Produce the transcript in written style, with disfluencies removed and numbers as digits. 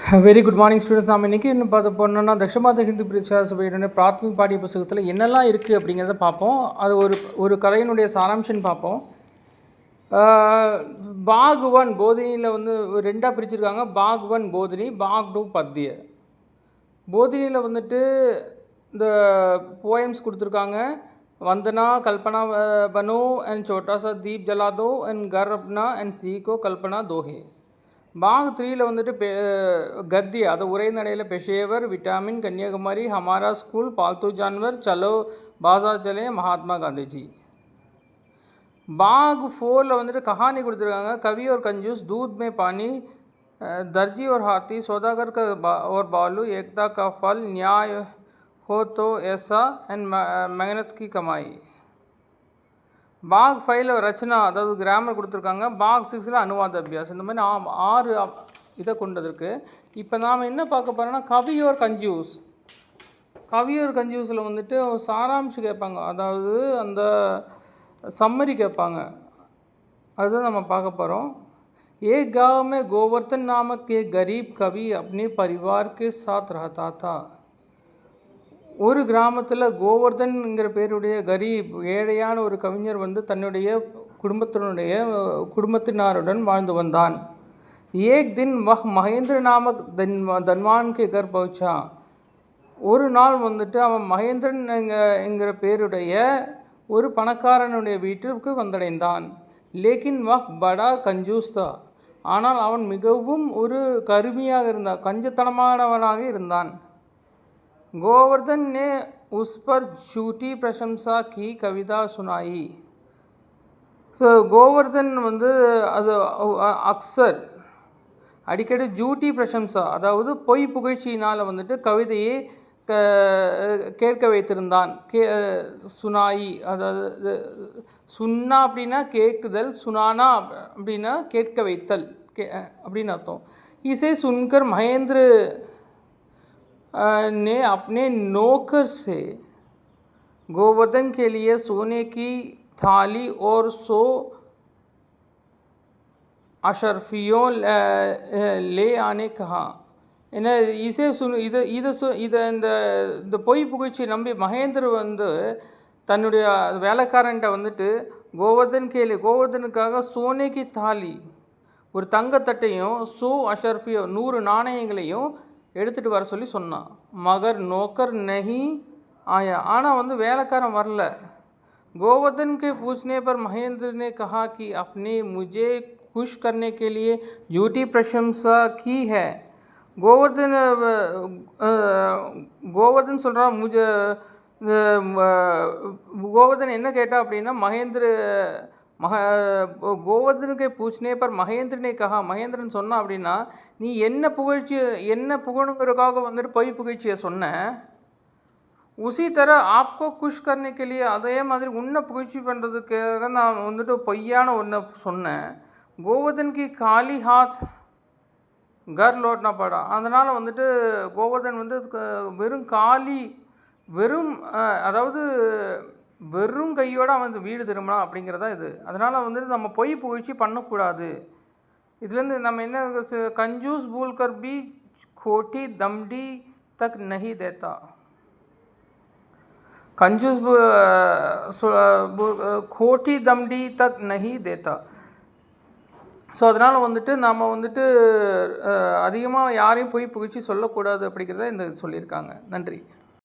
Very good morning students. நாம் இன்றைக்கி இன்னும் பார்த்து போனோம்னா தக்ஷமாத ஹிந்து பிரச்சார சபையுடைய பிராத்மிக் பாடிய புத்தகத்தில் என்னெல்லாம் இருக்குது அப்படிங்கிறத பார்ப்போம். அது ஒரு கதையினுடைய சாராம்சம் பார்ப்போம். பாக் 1 போதினியில் வந்து ரெண்டாக பிரிச்சுருக்காங்க. பாக் 1 போதினி, பாக் 2 பத்திய. போதினியில் வந்துட்டு இந்த போயம்ஸ் கொடுத்துருக்காங்க. வந்தனா கல்பனா பனோ அண்ட் சோட்டா சா தீப் ஜலாதோ அண்ட் கர் அப்னா அண்ட் சீகோ கல்பனா தோஹே. பாக் 3ல் வந்துட்டு கத்திய, அது உரைநடையில் பெஷேவர், விட்டாமின், கன்னியாகுமரி, ஹமாரா ஸ்கூல், பால்தூ ஜான்வர், சலோ பாஜார் சலே, மகாத்மா காந்திஜி. பாக் 4ல் வந்துட்டு கஹானி கொடுத்துருக்காங்க. கவி और कंजूस, दूध में पानी, दर्जी और हाथी, सौदागर का और बालू, एकता का फल, न्याय हो तो ऐसा एंड मेहनत की कमाई. பாக் 5ல் ரச்சனா, அதாவது கிராமர் கொடுத்துருக்காங்க. பாக் 6ல் அனுவாத அபியாஸ். இந்த மாதிரி 6 இதை கொண்டதற்கு. இப்போ நாம் என்ன பார்க்க போகிறோன்னா கவியோர் கன்ஜூஸ். கவியோர் கன்ஜூஸில் வந்துட்டு சாராம்சம் கேட்பாங்க, அதாவது அந்த சம்மரி கேட்பாங்க. அதுதான் நம்ம பார்க்க போகிறோம். एक गांव में गोवर्धन नामक एक गरीब कवि अपने परिवार के साथ रहता था. ஒரு கிராமத்தில் கோவர்தன்ங்கிற பேருடைய கரீப், ஏழையான ஒரு கவிஞர் வந்து தன்னுடைய குடும்பத்தினருடன் வாழ்ந்து வந்தான். ஏக் தின் வஹ் மகேந்திர நாமக் தன்வான் கே கர் பௌச்சா. ஒரு நாள் வந்துட்டு அவன் மகேந்திரன் என்கிற பேருடைய ஒரு பணக்காரனுடைய வீட்டிற்கு வந்தடைந்தான். லேக்கின் வஹ் படா கஞ்சூஸ் தா. ஆனால் அவன் மிகவும் ஒரு கருமியாக இருந்தான், கஞ்சத்தனமானவனாக இருந்தான். गोवर्धन ने उस पर झूठी प्रशंसा की कविता सुनाई. ஸோ கோவர்தன் வந்து அது அக்சர் அடிக்கடி ஜூட்டி பிரசம்சா, அதாவது பொய் புகழ்ச்சியினால் வந்துட்டு கவிதையை கேட்க வைத்திருந்தான். சுனாயி, அதாவது சுன்னா அப்படின்னா கேட்குதல், சுனானா அப்படின்னா கேட்க வைத்தல் அப்படின்னு அர்த்தம். இசை சுன்கர் மகேந்திர ने अपने नौकर से गोवर्धन के लिए सोने की थाली और 100 अशरफियों ले आने कहा. என்ன இசை இந்த பொய் புகழ்ச்சி நம்பி மகேந்திர வந்து தன்னுடைய வேலைக்காரன்ட்ட வந்துட்டு கோவர்தனுக்காக சோனேக்கு தாலி, ஒரு தங்கத்தட்டையும், 100 அஷர்ஃபியோ 100 நாணயங்களையும் எடுத்துகிட்டு வர சொல்லி சொன்னான். மகர் நோக்கர் நஹி ஆயா, ஆனால் வந்து வேலைக்காரன் வரல. गोवर्धन के पूछने पर महेंद्र ने कहा कि आपने मुझे खुश करने के लिए झूठी प्रशंसा की है. கோவர்தன் சொல்கிறான், கோவர்தன் என்ன கேட்டா அப்படின்னா கோவர்தனுக்கு பூச்னே பர் மகேந்திரனே கஹா, மகேந்திரன் சொன்னான் அப்படின்னா நீ என்ன புகழுங்கிறதுக்காக வந்துட்டு பொய் புகழ்ச்சியை சொன்ன. உசி தர ஆப்கோ குஷ் கர்னேக்கிலேயே, அதே மாதிரி உன்னை புகழ்ச்சி பண்ணுறதுக்காக நான் வந்துட்டு பொய்யான ஒன்றை சொன்னேன். கோவர்தனுக்கு காலி ஹாத் கர் லோட்னா படா. அதனால் வந்துட்டு கோவர்தன் வந்து அதாவது வெறும் கையோடு அவன் வீடு திரும்பினான் அப்படிங்கிறதா இது. அதனால் வந்துட்டு நம்ம பொய் புகழ்ச்சி பண்ணக்கூடாது. இதுலேருந்து நம்ம என்ன, கஞ்சூஸ் பூல்கர் பி खोटी दमड़ी तक नहीं देता. कंजूस खोटी दमड़ी तक नहीं देता. ஸோ அதனால் வந்துட்டு நம்ம வந்துட்டு அதிகமாக யாரையும் பொய் புகழ்ச்சி சொல்லக்கூடாது அப்படிங்கிறத இந்த சொல்லியிருக்காங்க. நன்றி.